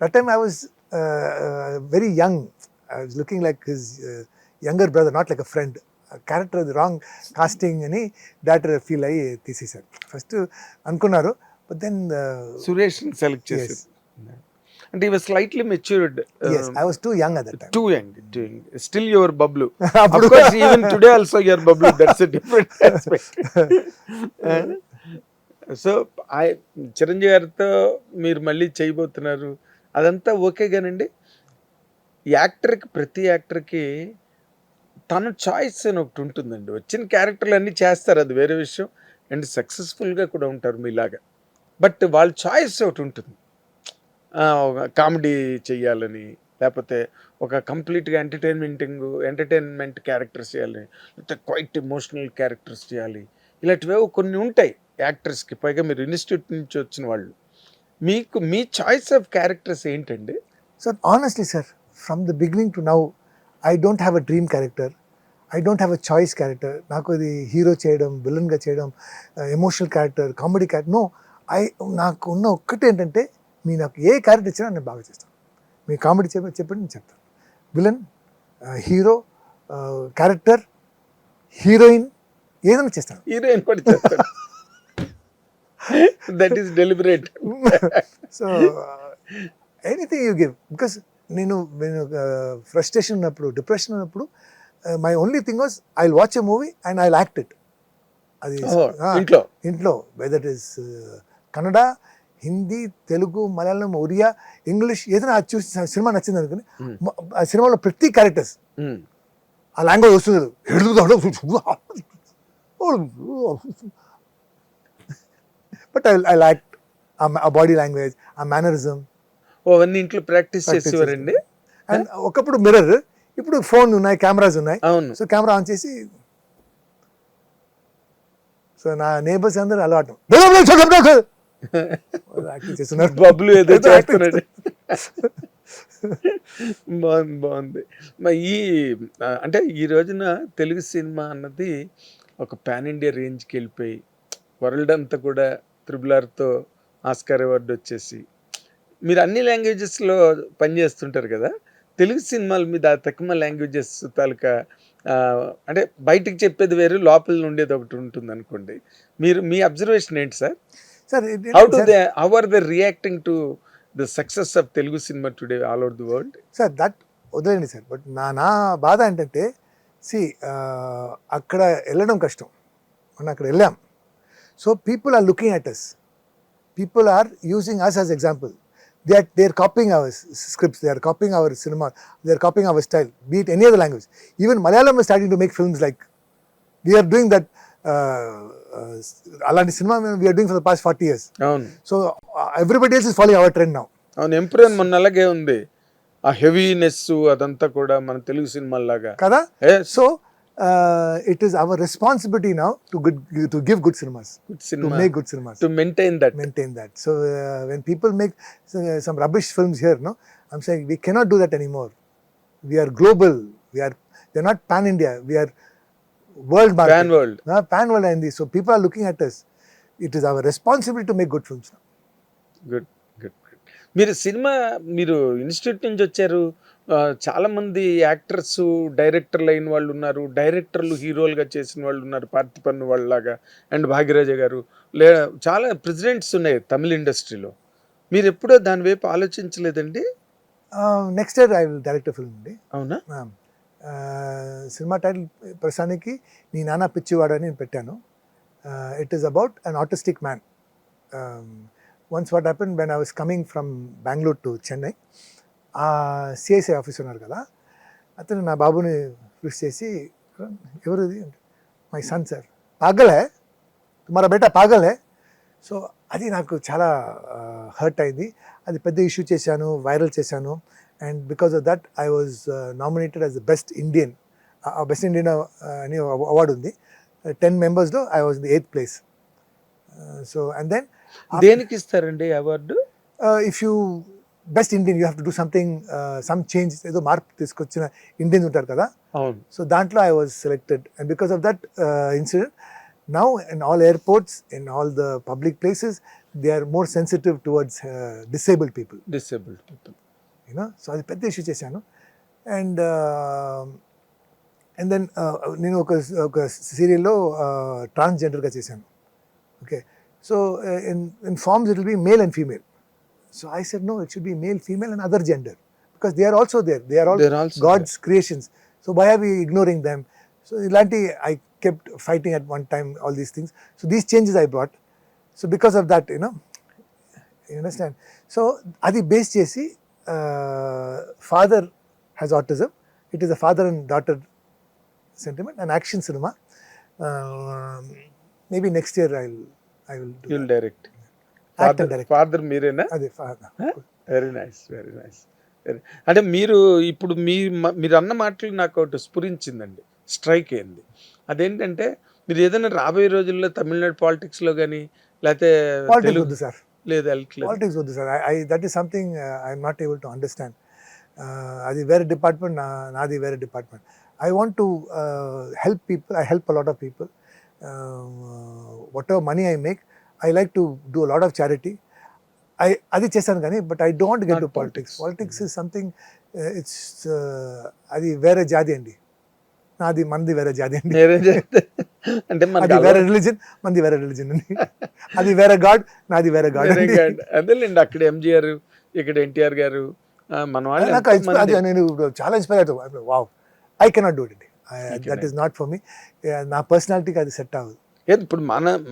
That time I was very young. I was looking like his younger brother, not like a friend. Character అది wrong casting అని director feel అయ్యి తీసేశారు. First అనుకున్నారు, but then Suresh select చేశారు. అంటే he was slightly matured. yes, I was too young at that time. Too young. Still your Bablu. Of course, even today also your Bablu. That's a different aspect. So Chiranjeevi గారితో మీరు మళ్ళీ చేయబోతున్నారు, అదంతా okay గానండి. యాక్టర్కి, ప్రతి యాక్టర్కి తన చాయిస్ అని ఒకటి ఉంటుందండి. వచ్చిన క్యారెక్టర్లు అన్నీ చేస్తారు, అది వేరే విషయం, అండ్ సక్సెస్ఫుల్గా కూడా ఉంటారు మీలాగా. బట్ వాళ్ళ చాయిస్ ఒకటి ఉంటుంది, కామెడీ చెయ్యాలని, లేకపోతే ఒక కంప్లీట్గా ఎంటర్టైన్మెంట్ క్యారెక్టర్స్ చేయాలి, లేకపోతే క్వైట్ ఎమోషనల్ క్యారెక్టర్స్ చేయాలి. ఇలాంటివి కొన్ని ఉంటాయి యాక్టర్స్కి. పైగా మీరు ఇన్స్టిట్యూట్ నుంచి వచ్చిన వాళ్ళు, మీకు మీ చాయిస్ ఆఫ్ క్యారెక్టర్స్ ఏంటండి? So honestly sir, from the beginning to now I don't have a dream character, I don't have a choice character. నాకు ఇది హీరో చేయడం, విలన్గా చేయడం, emotional character, comedy character, no. నాకు ఉన్న ఒక్కటి ఏంటంటే, మీరు నాకు ఏ క్యారెక్టర్ ఇచ్చినా నేను బాగా చేస్తాను. మీ కామెడీ చెప్పండి, నేను చెప్తాను. విలన్, హీరో, క్యారెక్టర్, హీరోయిన్, ఏదైనా చేస్తాను. హీరోయిన్ కూడా చేస్తాను. That is deliberate. So anything you give, because నేను ఫ్రస్ట్రేషన్ ఉన్నప్పుడు, డిప్రెషన్ ఉన్నప్పుడు, my only thing was I will watch a movie and I will act it. అది ఇంట్లో whether it is Kannada, Hindi, Telugu, Malayalam, Oriya, English, ఏదైనా అది చూసి సినిమా నచ్చింది అనుకుని ఆ సినిమాలో ప్రతి క్యారెక్టర్స్ ఆ లాంగ్వేజ్ వస్తుంది. బట్ ఐ యాక్ట్ ఆ బాడీ లాంగ్వేజ్, ఆ మేనరిజం అవన్నీ ఇంట్లో ప్రాక్టీస్ చేసేవారండి. అండ్ ఒకప్పుడు మిర్రర్, ఇప్పుడు ఫోన్ ఉన్నాయి, కెమెరాస్ ఉన్నాయి. అవును. సో కెమెరా ఆన్ చేసి, సో నా నేబర్స్ అందరూ అలవాటు చేస్తున్నారు. బబ్లు ఏదో చేస్తున్నాడు. బాగుంది. మరి అంటే ఈ రోజున తెలుగు సినిమా అన్నది ఒక పాన్ ఇండియా రేంజ్కి వెళ్ళిపోయి, వరల్డ్ అంతా కూడా RRRతో ఆస్కార్ అవార్డు వచ్చేసి, మీరు అన్ని లాంగ్వేజెస్లో పనిచేస్తుంటారు కదా, తెలుగు సినిమాల మీద తక్కువ లాంగ్వేజెస్ తాలూకా అంటే బయటికి చెప్పేది వేరు, లోపల ఉండేది ఒకటి ఉంటుంది అనుకోండి. మీ అబ్జర్వేషన్ ఏంటి sir? How are they reacting to the success of Telugu cinema today all over the world? Sir that వదిలేండి సార్, బట్ నా బాధ ఏంటంటే, అక్కడ వెళ్ళడం కష్టం, మనం అక్కడ వెళ్ళాం. So people are looking at us, people are using us as example. They are copying our scripts, they are copying our cinema, they are copying our style, be it any other language. Even Malayalam is starting to make films like, we are doing that, alanti cinema we are doing for the past 40 years. So everybody else is following our trend now. Emperor మన అలాగే ఉంది, ఆ heaviness అదంతా కూడా మన Telugu cinema లాగా కదా. So it is our responsibility now to give good cinemas, to make good cinemas, to maintain that. So when people make some rubbish films here, no, I'm saying we cannot do that anymore. We are global, they're not pan India, we are world market, pan world and so people are looking at us. It is our responsibility to make good films now. Good. మీరు cinema, మీరు institute నుంచి వచ్చారు, చాలా మంది actors డైరెక్టర్లు అయిన వాళ్ళు ఉన్నారు, డైరెక్టర్లు హీరోలుగా చేసిన వాళ్ళు ఉన్నారు, పార్థిపన్ను వాళ్ళలాగా, అండ్ భాగ్యరాజ గారు, చాలా ప్రెసిడెంట్స్ ఉన్నాయి తమిళ ఇండస్ట్రీలో. మీరు ఎప్పుడో దాని వైపు ఆలోచించలేదండి? Next year I will direct film అండి. అవునా? సినిమా టైటిల్ ప్రస్తుతానికి నీ నాన్న పిచ్చివాడు అని నేను పెట్టాను. It is about an autistic man. Once what happened, when I was coming from Bangalore to Chennai, CSI office ఉన్నారు కదా, అతను నా బాబుని ఫిక్స్ చేసి, ఎవరిది, మై సన్ సార్, పాగల్ హై తుమారా బేటా పాగల్ హై. సో అది నాకు చాలా హర్ట్ అయింది. అది పెద్ద ఇష్యూ చేశాను, వైరల్ చేశాను. And because of that I was nominated as the best Indian అని అవార్డు ఉంది. 10 మెంబర్స్లో I was the 8th place. So and then దేనికి ఇస్తారండి award? If you best Indian, you have to do something, some change, ఏదో మార్పు తీసుకొచ్చిన Indians ఉంటారు కదా. అవును. సో దాంట్లో I was selected. And because of that incident Now in all airports, in all the public places, they are more sensitive towards disabled people. Disabled people. So అది పెద్ద issue చేశాను. అండ్ దెన్ నేను ఒక సీరియల్లో ట్రాన్స్జెండర్గా చేశాను. Okay, so in forms it will be male and female. So I said no, it should be male, female and other gender, because they are also there, they are all They're also God's creations. So why are we ignoring them? So ilanti I kept fighting at one time all these things. So these changes I brought. So because of that, you understand. So adi base chesi father has autism. It is a father and daughter sentiment, an action cinema. Maybe next year I will do you'll that. Direct. Act and direct. Father మీరేనా? Adi father. Very nice, very nice. అంటే మీరు ఇప్పుడు మీరు అన్న మాటలు నాకు ఒకటి స్ఫురించిందండి, strike అయింది. అదేంటంటే మీరు ఏదైనా రాబోయే రోజుల్లో తమిళనాడు పాలిటిక్స్లో కానీ లేకపోతే Politics వద్దు సార్, లేదు వెళ్ళట్లేదు. పాలిటిక్స్ వద్దు sir. That is something I'm not able to understand. అది వేరే డిపార్ట్మెంట్, నాది వేరే department. I want to help people. I help a lot of people. What ever money I make, I like to do a lot of charity. అది చేశాను కానీ, but I don't get to politics. Politics is something, it's అది వేరే జాతి అండి. నాది మనది వేరే జాతి అండి. నేనేం చేస్తే అంటే అది వేరే రిలీజన్, మనది వేరే రిలీజన్ అండి. అది వేరే గాడ్, నాది వేరే గాడ్ అండి. అదేలేండి, అక్కడ ఎంజిఆర్, ఇక్కడ ఎన్టీఆర్ గారు, మన వాళ్ళు నాకు అది నేను చాలా ఇన్స్పైర్ అవుతాను. Wow, I cannot do it అండి. That is not for me. నా పర్సనాలిటీకి అది సెట్ అవ్వదు. ఇప్పుడు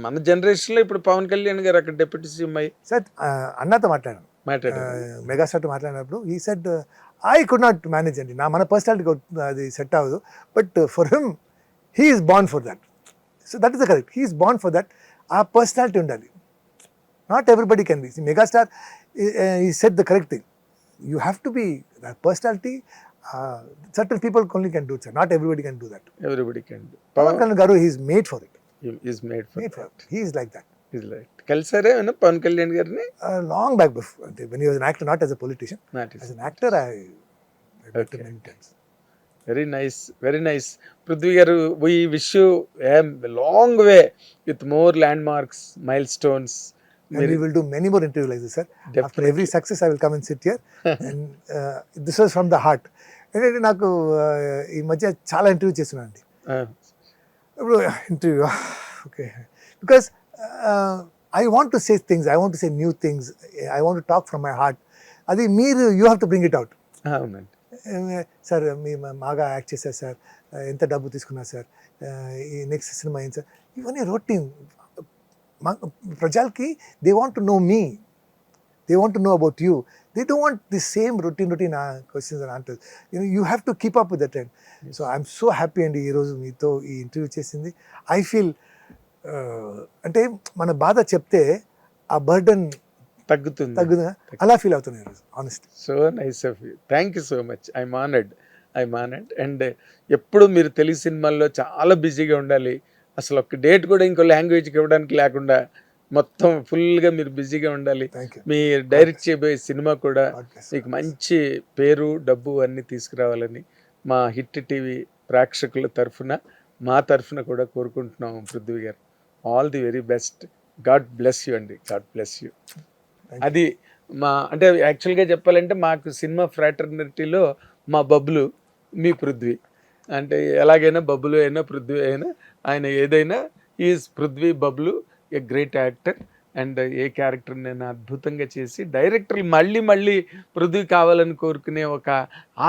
మన జనరేషన్లో ఇప్పుడు పవన్ కళ్యాణ్ గారు అక్కడ డిప్యూటీ సీఎం అయ్యి సార్, అన్నతో మాట్లాడాను, మెగాస్టార్తో మాట్లాడినప్పుడు he said I could not manage అండి. మన పర్సనాలిటీకి అది సెట్ అవ్వదు. But for him, he is born for that. So that is the correct. He is born for that. ఆ పర్సనాలిటీ ఉండాలి. Not everybody can be. Megastar he set the correct thing. You have to be that personality. Certain people only can do it, sir. Not everybody can do that. Everybody can do. Pawan Kalyan Garu, he is made for it. He is made for Made for it. He is like that. He's like. కలిసారే పవన్ కళ్యాణ్ గారిని? Long back before, when he was an actor, not as a politician. As an actor, I met him many times. Very nice, very nice. Prithvi garu, we wish you a long way with more landmarks, milestones. And we will do many more interviews like this, sir. Definitely. After every success, I will come and sit here. And this was from the heart. ఏంటంటే నాకు ఈ మధ్య చాలా interview చేస్తున్నాను అండి. ఇప్పుడు interview, okay, because I want to say things, I want to say new things, I want to talk from my heart. అది మీరు you have to bring it out. అవునండి సార్, మీ బాగా యాక్ట్ చేశారు సార్, ఎంత డబ్బు తీసుకున్నారు సార్, ఈ next cinema ఏంటి సార్, ఇవన్నీ రొటీన్. ప్రజలకి they want to know me, they want to know about you. They don't want the same routine questions and answers. You have to keep up with the trend. So I'm so happy and ee roju meeto ee interview chesindi. I feel ante mana baadha chepte aa burden taggutundi ala feel avutunna ee roju, honestly. So nice of you. Thank you so much. I'm honored. And ఎప్పుడు మీరు తెలుగు సినిమాల్లో చాలా బిజీగా ఉండాలి. అసలు ఒక date కూడా ఇంకో లాంగ్వేజ్కి ఇవ్వడానికి లేకుండా మొత్తం ఫుల్గా మీరు బిజీగా ఉండాలి. మీ డైరెక్ట్ చేయబోయే సినిమా కూడా మీకు మంచి పేరు, డబ్బు అన్నీ తీసుకురావాలని మా హిట్ టీవీ ప్రేక్షకుల తరఫున, మా తరఫున కూడా కోరుకుంటున్నాం. పృథ్వీ గారు, all the very best. God bless you అండి, గాడ్ బ్లెస్ యూ. అది మా అంటే యాక్చువల్గా చెప్పాలంటే మాకు సినిమా ఫ్రాటర్నిటీలో మా బబ్లు మీ పృథ్వీ. అంటే ఎలాగైనా బబ్లు అయినా పృథ్వీ అయినా ఆయన ఏదైనా is Prithvi Bablu, a great actor. And A character నేను అద్భుతంగా చేసి డైరెక్టర్లు మళ్ళీ పృథ్వీ కావాలని కోరుకునే ఒక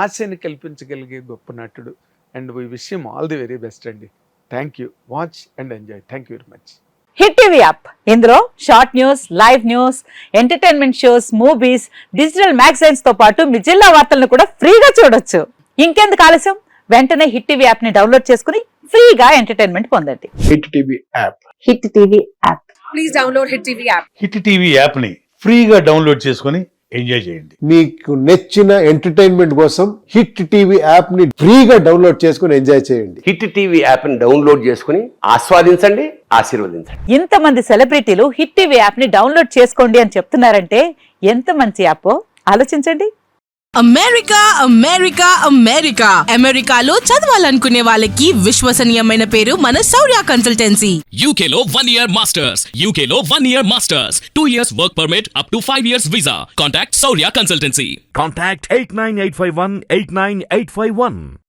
ఆశని కల్పించగలిగే గొప్ప నటుడు. And we wish him all the very best అండి. Thank you. Watch and enjoy. Thank you very much. Hit TV app, ఇందులో short news, live news, entertainment shows, movies, digital magazines తో పాటు మీ జిల్లా వార్తలను కూడా ఫ్రీగా చూడొచ్చు. ఇంకెందుకు ఆలస్యం, వెంటనే హిట్ టీవీ యాప్ ని డౌన్లోడ్ చేసుకుని ఫ్రీగా ఎంటర్టైన్మెంట్ పొందండి. Hit TV app. Hit TV app. Please download hit TV app. Hit TV app ని ఫ్రీగా డౌన్లోడ్ చేసుకొని ఎంజాయ్ చేయండి. మీకు నచ్చిన ఎంటర్టైన్మెంట్ కోసం హిట్ టీవీ యాప్ ని ఫ్రీగా డౌన్లోడ్ చేసుకొని ఎంజాయ్ చేయండి. హిట్ టీవీ యాప్ ని డౌన్లోడ్ చేసుకుని ఆస్వాదించండి, ఆశీర్వదించండి. ఇంతమంది సెలబ్రిటీలు హిట్ టీవీ యాప్ ని డౌన్లోడ్ చేసుకోండి అని చెప్తున్నారంటే ఎంత మంచి యాప్ ఆలోచించండి. అమెరికా అమెరికా అమెరికా అమెరికాలో చదవాలనుకునే వాళ్ళకి విశ్వసనీయమైన పేరు మన శౌర్య consultancy. UK Law 1 Year Masters. UK Law 1 Year Masters. 2 years work permit up to 5 years visa. Contact Saurya Consultancy. Contact 89851 89851.